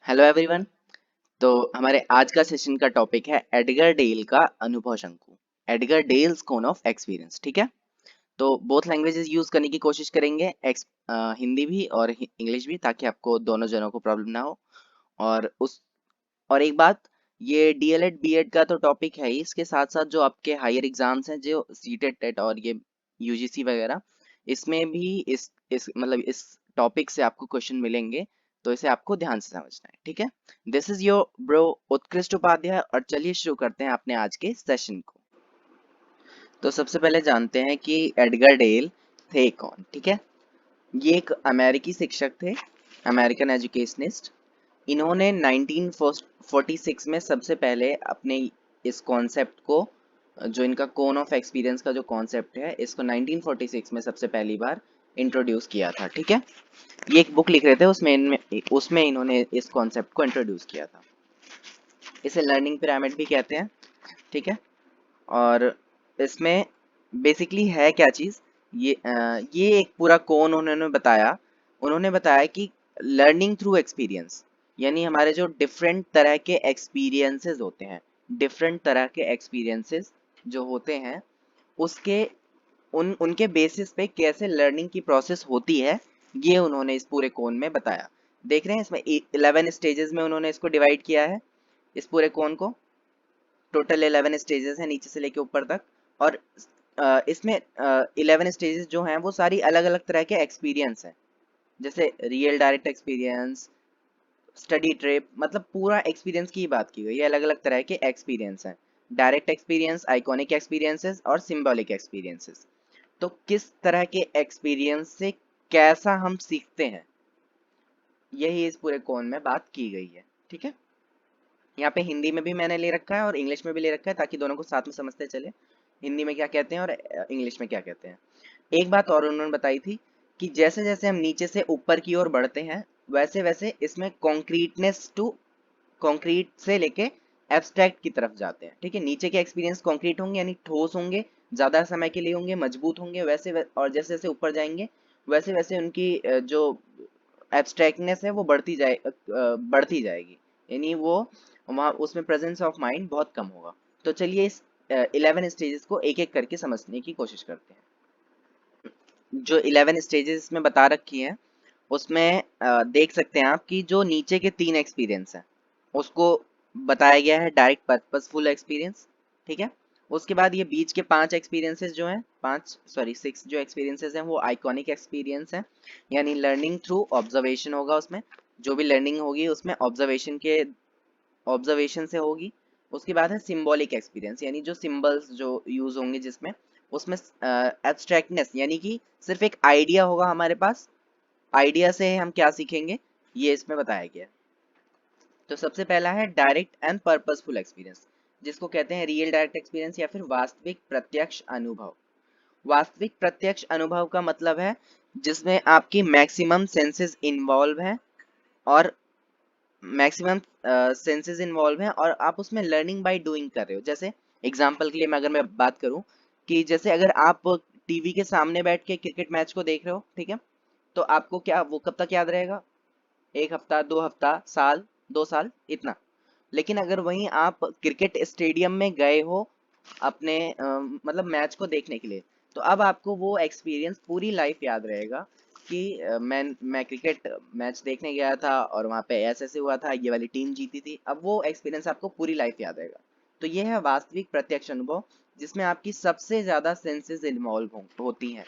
Hello everyone. तो हमारे आज का सेशन का टॉपिक है एडगर डेल का अनुभव शंकु। Edgar Dale's cone of experience. ठीक है, तो बोथ लैंग्वेजेस यूज करने की कोशिश करेंगे, हिंदी भी और इंग्लिश भी, ताकि आपको दोनों जनों को प्रॉब्लम ना हो। और उस और एक बात, ये डीएलएड बीएड का तो टॉपिक है ही, इसके साथ साथ जो आपके हायर एग्जाम्स हैं, जो सीटेट टेट और ये यूजीसी वगैरह, इसमें भी इस मतलब इस टॉपिक से आपको क्वेश्चन मिलेंगे। तो इसे आपको ध्यान से समझना है। ठीक है, दिस इज योर ब्रो उत्कृष्ट उपाध्याय, और चलिए शुरू करते हैं अपने आज के सेशन को। तो सबसे पहले जानते हैं कि एडगर डेल थे कौन। ठीक है, ये एक अमेरिकी शिक्षक थे, अमेरिकन एजुकेशनिस्ट। इन्होंने 1946 में सबसे पहले अपने इस कॉन्सेप्ट को, जो इनका कोन ऑफ एक्सपीरियंस का जो कॉन्सेप्ट है, इसको 1946 में सबसे पहली बार इंट्रोड्यूस किया था। ठीक है, ये एक बुक लिख रहे थे, उसमें इन्होंने इस कॉन्सेप्ट को इंट्रोड्यूस किया था। इसे लर्निंग पिरामिड भी कहते हैं। ठीक है, और इसमें बेसिकली है क्या चीज़, ये एक पूरा कोन उन्होंने बताया कि लर्निंग थ्रू एक्सपीरियंस, यानी हमारे जो डिफरेंट तरह के एक्सपीरियंसेस होते हैं, डिफरेंट तरह के एक्सपीरियंसेस जो होते हैं, उसके उनके बेसिस पे कैसे लर्निंग की प्रोसेस होती है, ये उन्होंने इस पूरे कोन में बताया। देख रहे हैं, इसमें 11 स्टेजेस में उन्होंने इसको डिवाइड किया है, इस पूरे कोन को। टोटल 11 स्टेजेस हैं नीचे से लेके ऊपर तक। और इसमें 11 स्टेजेस जो हैं वो सारी अलग अलग तरह के एक्सपीरियंस हैं, जैसे real direct experience, study trip, मतलब पूरा एक्सपीरियंस की बात की गई है। अलग अलग तरह के एक्सपीरियंस हैं, डायरेक्ट एक्सपीरियंस, आइकॉनिक एक्सपीरियंसेस और सिंबॉलिक एक्सपीरियंसेस। तो किस तरह के एक्सपीरियंस से कैसा हम सीखते हैं, यही इस पूरे कोन में बात की गई है। ठीक है, यहाँ पे हिंदी में भी मैंने ले रखा है और इंग्लिश में भी ले रखा है, ताकि दोनों को साथ में समझते चले, हिंदी में क्या कहते हैं और इंग्लिश में क्या कहते हैं। एक बात और उन्होंने बताई थी कि जैसे जैसे हम नीचे से ऊपर की ओर बढ़ते हैं, वैसे वैसे इसमें कॉन्क्रीट से लेके एब्स्ट्रैक्ट की तरफ जाते हैं। ठीक है, नीचे के एक्सपीरियंस कॉन्क्रीट होंगे, यानी ठोस होंगे, ज्यादा समय के लिए होंगे, मजबूत होंगे, और जैसे जैसे ऊपर जाएंगे, वैसे वैसे उनकी जो एब्स्ट्रैक्टनेस है वो बढ़ती जाएगी, यानी वो वहाँ उसमें प्रेजेंस ऑफ माइंड बहुत कम होगा। तो चलिए इस 11 स्टेजेस को एक एक करके समझने की कोशिश करते हैं। जो 11 स्टेजेस में बता रखी हैं, उसमें देख सकते हैं आप कि जो नीचे के 3 एक्सपीरियंस हैं, उसको बताया गया है डायरेक्ट पर्पसफुल एक्सपीरियंस। ठीक है, उसके बाद ये बीच के 5 एक्सपीरियंसेस जो हैं, 6 जो एक्सपीरियंसेस हैं वो आइकॉनिक एक्सपीरियंस हैं, यानी लर्निंग थ्रू ऑब्जर्वेशन होगा उसमें। जो भी लर्निंग होगी उसमें ऑब्जर्वेशन से होगी। उसके बाद है सिंबॉलिक एक्सपीरियंस, यानी जो सिंबल्स जो यूज होंगे जिसमें, उसमें एब्स्ट्रैक्टनेस, यानी कि सिर्फ एक आइडिया होगा हमारे पास, आइडिया से हम क्या सीखेंगे, ये इसमें बताया गया है। तो सबसे पहला है डायरेक्ट एंड पर्पसफुल एक्सपीरियंस, जिसको कहते हैं रियल डायरेक्ट एक्सपीरियंस या फिर वास्तविक प्रत्यक्ष अनुभव। वास्तविक प्रत्यक्ष अनुभव का मतलब है जिसमें आपकी मैक्सिमम सेंसेस इन्वॉल्व हैं, और मैक्सिमम सेंसेस इन्वॉल्व हैं, और आप उसमें लर्निंग बाय डूइंग कर रहे हो। जैसे एग्जांपल के लिए अगर मैं बात करूं, कि जैसे अगर आप टीवी के सामने बैठ के क्रिकेट मैच को देख रहे हो, ठीक है, तो आपको क्या वो कब तक याद रहेगा? 1 हफ्ता, 2 हफ्ता, साल, 2 साल, इतना। लेकिन अगर वहीं आप क्रिकेट स्टेडियम में गए हो अपने मतलब मैच को देखने के लिए, तो अब आपको वो एक्सपीरियंस पूरी लाइफ याद रहेगा कि मैं क्रिकेट मैच देखने गया था और वहाँ पे ऐसे ऐसे हुआ था, ये वाली टीम जीती थी। अब वो एक्सपीरियंस आपको पूरी लाइफ याद रहेगा। तो ये है वास्तविक प्रत्यक्ष अनुभव, जिसमें आपकी सबसे ज्यादा सेंसेस इन्वॉल्व होती हैं।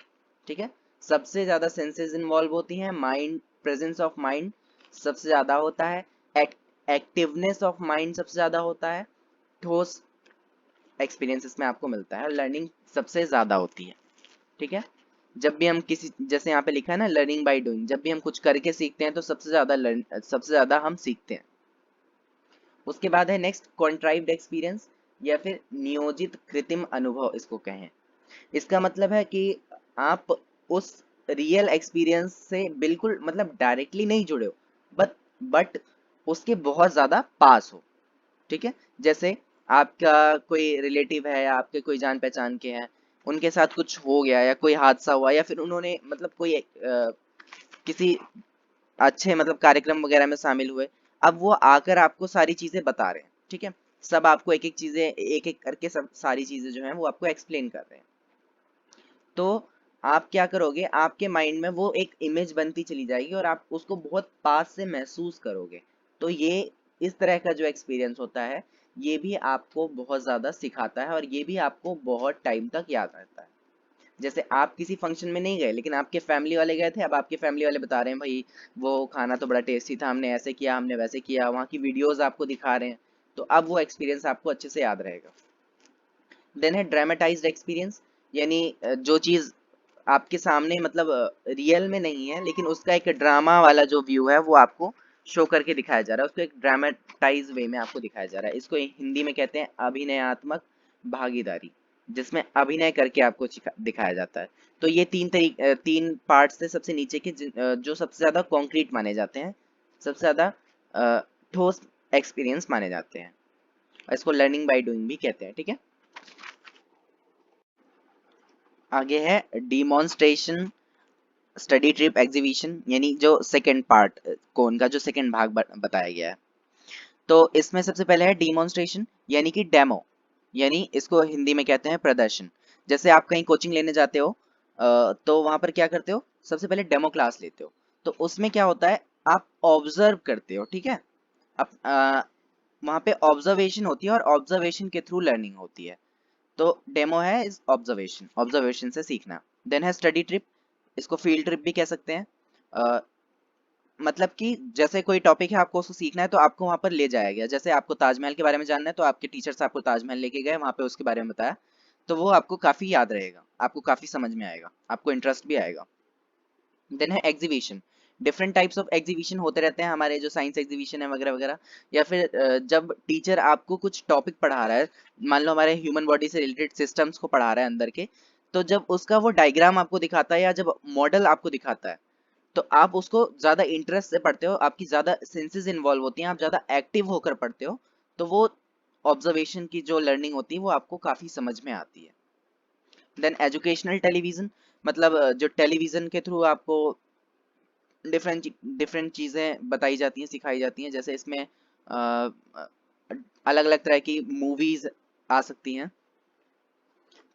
ठीक है, सबसे ज्यादा सेंसेस इन्वॉल्व होती हैं, माइंड, प्रेजेंस ऑफ माइंड सबसे ज्यादा होता है, एक्टिवनेस ऑफ माइंड सबसे ज्यादा होता है, ठोस एक्सपीरियंस इसमें आपको मिलता है, लर्निंग सबसे ज्यादा होती है। ठीक है, जब भी हम किसी, जैसे यहाँ पे लिखा है ना लर्निंग बाय डूइंग, जब भी हम कुछ करके सीखते हैं तो सबसे ज्यादा हम सीखते हैं। उसके बाद है नेक्स्ट कॉन्ट्राइव्ड एक्सपीरियंस, या फिर नियोजित कृत्रिम अनुभव इसको कहें। इसका मतलब है कि आप उस रियल एक्सपीरियंस से बिल्कुल मतलब डायरेक्टली नहीं जुड़े हो, बट उसके बहुत ज्यादा पास हो। ठीक है, जैसे आपका कोई रिलेटिव है या आपके कोई जान पहचान के हैं, उनके साथ कुछ हो गया या कोई हादसा हुआ, या फिर उन्होंने मतलब कोई किसी अच्छे मतलब कार्यक्रम वगैरह में शामिल हुए। अब वो आकर आपको सारी चीजें बता रहे हैं, ठीक है, सब आपको एक एक चीजें एक एक करके सब सारी चीजें जो है वो आपको एक्सप्लेन कर रहे हैं। तो आप क्या करोगे, आपके माइंड में वो एक इमेज बनती चली जाएगी और आप उसको बहुत पास से महसूस करोगे। तो ये इस तरह का जो एक्सपीरियंस होता है ये भी आपको बहुत ज्यादा सिखाता है और ये भी आपको बहुत टाइम तक याद रहता है। जैसे आप किसी फंक्शन में नहीं गए लेकिन आपके फैमिली वाले गए थे, अब आपके फैमिली वाले बता रहे हैं भाई वो खाना तो बड़ा टेस्टी था, हमने ऐसे किया हमने वैसे किया, वहाँ की वीडियोस आपको दिखा रहे हैं, तो अब वो एक्सपीरियंस आपको अच्छे से याद रहेगा। देन है ड्रामेटाइज्ड एक्सपीरियंस, यानी जो चीज आपके सामने मतलब रियल में नहीं है लेकिन उसका एक ड्रामा वाला जो व्यू है वो आपको शो करके दिखाया जा रहा है, उसको एक ड्रामेटाइज वे में आपको दिखाया जा रहा है। इसको हिंदी में कहते हैं अभिनयात्मक भागीदारी, जिसमें अभिनय करके आपको दिखाया जाता है। तो ये तीन पार्ट्स थे सबसे नीचे के जो सबसे ज्यादा कॉन्क्रीट माने जाते हैं, सबसे ज्यादा ठोस एक्सपीरियंस माने जाते हैं। इसको लर्निंग बाय डूइंग भी कहते हैं, ठीक है। आगे है डिमॉन्स्ट्रेशन स्टडी ट्रिप एग्जीबिशन, यानी जो सेकंड पार्ट कोन का जो सेकंड भाग बताया गया है। तो इसमें सबसे पहले है डिमॉन्स्ट्रेशन यानी कि डेमो, यानी इसको हिंदी में कहते हैं प्रदर्शन। जैसे आप कहीं कोचिंग लेने जाते हो तो वहां पर क्या करते हो, सबसे पहले डेमो क्लास लेते हो। तो उसमें क्या होता है, आप ऑब्जर्व करते हो, ठीक है। अब वहां पे ऑब्जर्वेशन होती है और ऑब्जर्वेशन के थ्रू लर्निंग होती है। तो डेमो है इस ऑब्जर्वेशन, ऑब्जर्वेशन से सीखना। देन है स्टडी ट्रिप, इसको फील्ड ट्रिप भी कह सकते हैं। मतलब कि जैसे कोई टॉपिक है आपको उसको सीखना है तो आपको वहां पर ले जाया गया, जैसे आपको ताजमहल के बारे में जानना है तो आपके टीचर्स आपको ताजमहल लेके गए, वहां पे उसके बारे में बताया, तो वो आपको काफी याद रहेगा, आपको काफी समझ में आएगा, आपको इंटरेस्ट भी आएगा। देन है exhibition, different types of exhibition होते रहते हैं हमारे, जो साइंस एग्जीबिशन है वगैरह वगैरह, या फिर जब टीचर आपको कुछ टॉपिक पढ़ा रहा है, मान लो हमारे ह्यूमन बॉडी से रिलेटेड सिस्टम्स को पढ़ा रहा है अंदर के, तो जब उसका वो डायग्राम आपको दिखाता है या जब मॉडल आपको दिखाता है तो आप उसको ज्यादा इंटरेस्ट से पढ़ते हो, आपकी ज्यादा सेंसेस इन्वॉल्व होती हैं, आप ज्यादा एक्टिव होकर पढ़ते हो, तो वो ऑब्जर्वेशन की जो लर्निंग होती है वो आपको काफी समझ में आती है। देन एजुकेशनल टेलीविजन, मतलब जो टेलीविजन के थ्रू आपको डिफरेंट डिफरेंट चीजें बताई जाती हैं, सिखाई जाती हैं, जैसे इसमें अलग अलग तरह की मूवीज आ सकती हैं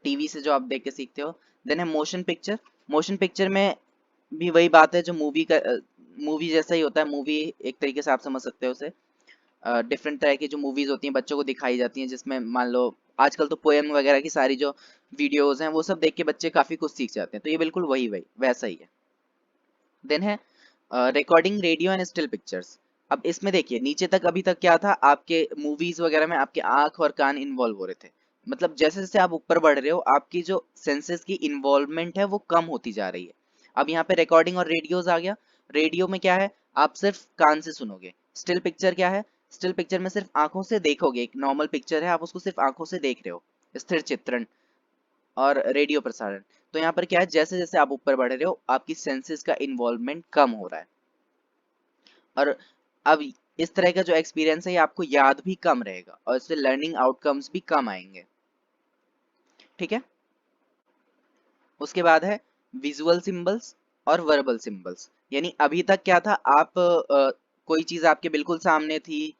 टीवी से जो आप देख के सीखते हो। देन है मोशन पिक्चर, मोशन पिक्चर में भी वही बात है जो मूवी जैसा ही होता है, मूवी एक तरीके से आप समझ सकते हो उसे। डिफरेंट तरह की जो मूवीज होती हैं बच्चों को दिखाई जाती हैं, जिसमें मान लो आजकल तो पोएम वगैरह की सारी जो वीडियोस हैं वो सब देख के बच्चे काफी कुछ सीख जाते हैं, तो ये बिल्कुल वही वही वैसा ही है। देन है recording radio and still pictures. अब इसमें देखिए नीचे तक अभी तक क्या था, आपके मूवीज वगैरह में आपके आंख और कान इन्वॉल्व हो रहे थे, मतलब जैसे जैसे आप ऊपर बढ़ रहे हो आपकी जो सेंसेस की इन्वॉल्वमेंट है वो कम होती जा रही है। अब यहाँ पे रिकॉर्डिंग और रेडियोस आ गया। रेडियो में क्या है, आप सिर्फ कान से सुनोगे। स्टिल पिक्चर क्या है, स्टिल पिक्चर में सिर्फ आंखों से देखोगे, एक नॉर्मल पिक्चर है आप उसको सिर्फ आंखों से देख रहे हो, स्थिर चित्रण। और रेडियो प्रसारण, तो यहाँ पर क्या है, जैसे जैसे आप ऊपर बढ़ रहे हो आपकी सेंसेस का इन्वॉल्वमेंट कम हो रहा है, और अब इस तरह का जो एक्सपीरियंस है ये आपको याद भी कम रहेगा और इससे लर्निंग आउटकम्स भी कम आएंगे, ठीक है। उसके बाद है विजुअल सिंबल्स और वर्बल सिंबल्स, यानी अभी तक क्या था, आप कोई चीज आपके बिल्कुल सामने थी,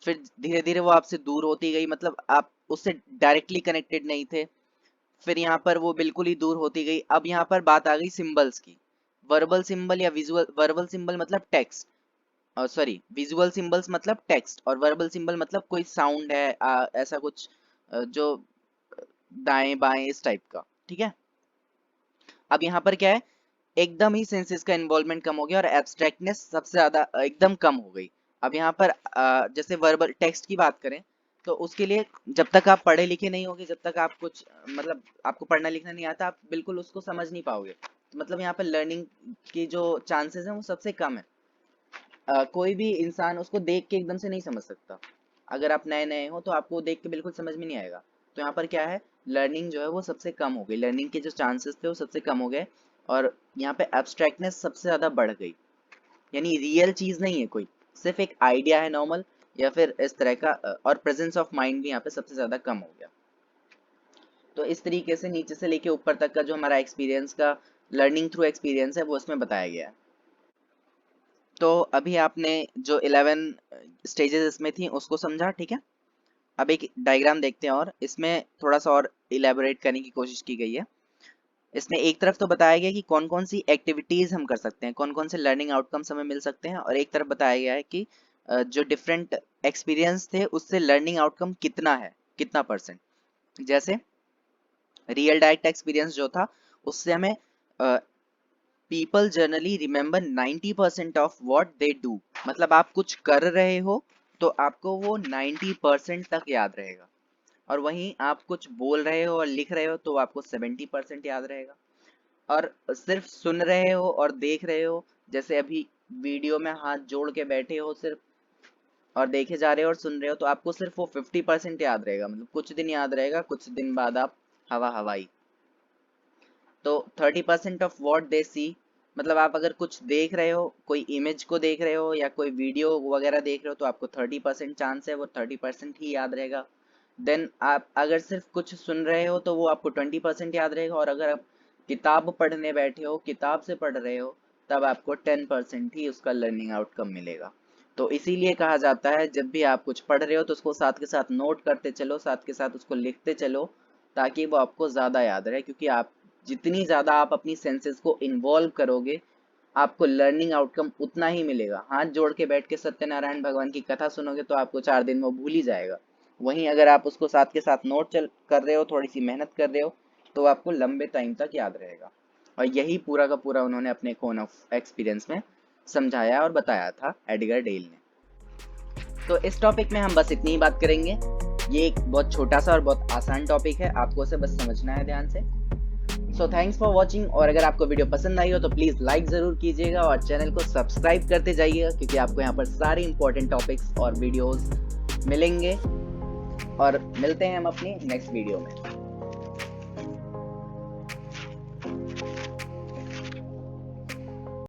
फिर धीरे धीरे वो आपसे दूर होती गई, मतलब आप उससे डायरेक्टली कनेक्टेड नहीं थे, फिर यहाँ पर वो बिल्कुल ही दूर होती गई। अब यहाँ पर बात आ गई सिंबल्स की। वर्बल सिंबल या विजुअल, वर्बल सिंबल मतलब टेक्स्ट, सॉरी विजुअल सिंबल्स मतलब टेक्स्ट, और वर्बल सिंबल मतलब कोई साउंड है, ऐसा कुछ जो दाएं बाएं इस टाइप का, ठीक है। अब यहाँ पर क्या है, एकदम ही सेंसेस का इन्वॉल्वमेंट कम हो गया और एब्स्ट्रैक्टनेस सबसे ज्यादा एकदम कम हो गई। अब यहाँ पर जैसे वर्बल टेक्स्ट की बात करें तो उसके लिए जब तक आप पढ़े लिखे नहीं होगे, जब तक आप कुछ मतलब आपको पढ़ना लिखना नहीं आता, आप बिल्कुल उसको समझ नहीं पाओगे, मतलब यहाँ पर लर्निंग की जो चांसेस हैं वो सबसे कम है। कोई भी इंसान उसको देख के एकदम से नहीं समझ सकता, अगर आप नए नए हो तो आपको देख के बिल्कुल समझ में नहीं आएगा। तो यहाँ पर क्या है, लर्निंग जो है वो सबसे कम हो गई, लर्निंग के जो चांसेस थे वो सबसे कम हो गए, और यहाँ पे एब्स्ट्रैक्टनेस सबसे ज्यादा बढ़ गई, यानी रियल चीज नहीं है कोई, सिर्फ एक आइडिया है नॉर्मल, या फिर इस तरह का, और प्रेजेंस ऑफ माइंड भी यहाँ पे सबसे ज्यादा कम हो गया। तो इस तरीके से नीचे से लेके ऊपर तक का जो हमारा एक्सपीरियंस का लर्निंग थ्रू एक्सपीरियंस है वो इसमें बताया गया है। तो अभी आपने जो 11 स्टेजेस इसमें थी उसको समझा, ठीक है। अब एक डायग्राम देखते हैं और इसमें थोड़ा सा और इलेबोरेट करने की कोशिश की गई है। इसमें एक तरफ तो बताया गया कि कौन कौन सी एक्टिविटीज हम कर सकते हैं, कौन कौन से लर्निंग आउटकम्स हमें मिल सकते हैं, और एक तरफ बताया गया है कि जो डिफरेंट एक्सपीरियंस थे उससे लर्निंग आउटकम कितना है, कितना परसेंट। जैसे रियल डायरेक्ट एक्सपीरियंस जो था उससे हमें people generally remember 90% of what they do, मतलब आप कुछ कर रहे हो तो आपको वो 90% तक याद रहेगा, और वहीं आप कुछ बोल रहे हो और लिख रहे हो तो आपको 70% याद रहेगा। और सिर्फ सुन रहे हो और देख रहे हो, जैसे अभी वीडियो में हाथ जोड़ के बैठे हो सिर्फ और देखे जा रहे हो और सुन रहे हो, तो आपको सिर्फ वो 50% याद रहेगा, मतलब कुछ दिन याद रहेगा, कुछ दिन बाद आप हवा हवाई। तो 30% ऑफ वॉट दे सी, मतलब आप अगर कुछ देख रहे हो, कोई इमेज को देख रहे हो या कोई वीडियो वगैरह देख रहे हो, तो आपको 30% चांस है वो 30% ही याद रहेगा। देन आप अगर सिर्फ कुछ सुन रहे हो तो वो आपको 20% याद रहेगा, और अगर आप किताब पढ़ने बैठे हो, किताब से पढ़ रहे हो, तब आपको 10% ही उसका लर्निंग आउटकम मिलेगा। तो इसीलिए कहा जाता है जब भी आप कुछ पढ़ रहे हो तो उसको साथ के साथ नोट करते चलो, साथ के साथ उसको लिखते चलो, ताकि वो आपको ज़्यादा याद रहे, क्योंकि आप जितनी ज़्यादा आप अपनी सेंसेस को इन्वॉल्व करोगे, आपको लर्निंग आउटकम उतना ही मिलेगा। हाथ जोड़ के बैठ के सत्यनारायण भगवान की कथा सुनोगे तो आपको 4 दिन में भूल ही जाएगा। वहीं अगर आप उसको साथ के साथ नोट कर रहे हो, थोड़ी सी मेहनत कर रहे हो, तो आपको लंबे टाइम तक याद रहेगा। और यही पूरा का पूरा उन्होंने अपने कोन ऑफ एक्सपीरियंस में समझाया और बताया था, एडगर डेल ने। तो इस टॉपिक में हम बस इतनी ही बात करेंगे। ये एक बहुत छोटा सा और बहुत आसान टॉपिक है, आपको उसे बस समझना है ध्यान से। सो थैंक्स फॉर वॉचिंग, और अगर आपको वीडियो पसंद आई हो तो प्लीज़ लाइक ज़रूर कीजिएगा और चैनल को सब्सक्राइब करते जाइएगा, क्योंकि आपको यहाँ पर सारे इंपॉर्टेंट टॉपिक्स और वीडियोस मिलेंगे। और मिलते हैं हम अपनी नेक्स्ट वीडियो में।